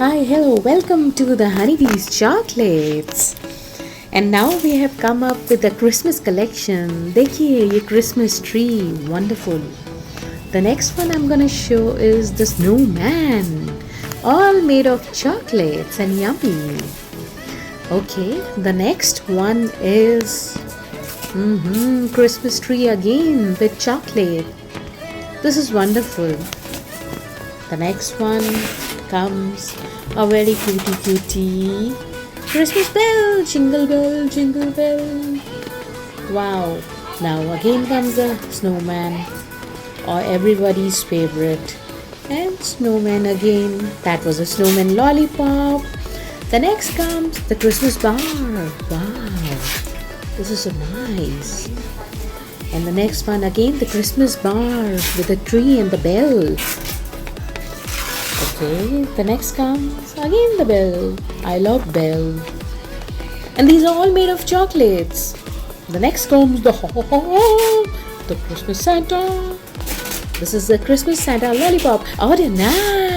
Hi, hello, welcome to the Honeybee's chocolates. And now we have come up with the Christmas collection. देखिए ये Christmas tree, wonderful. The next one I'm gonna show is the snowman, all made of chocolates and yummy. Okay, the next one is Christmas tree again with chocolate. This is wonderful. The next one comes a very cutie Christmas bell, jingle bell, jingle bell. Wow. Now again comes the snowman, or everybody's favorite. And snowman again. That was a snowman lollipop. The next comes the Christmas bar. Wow. This is so nice. And the next one again, the Christmas bar with the tree and the bell. Okay, the next comes again the bell. I love bell. And these are all made of chocolates. The next comes the Christmas Santa. This is the Christmas Santa lollipop. Oh, they're nice.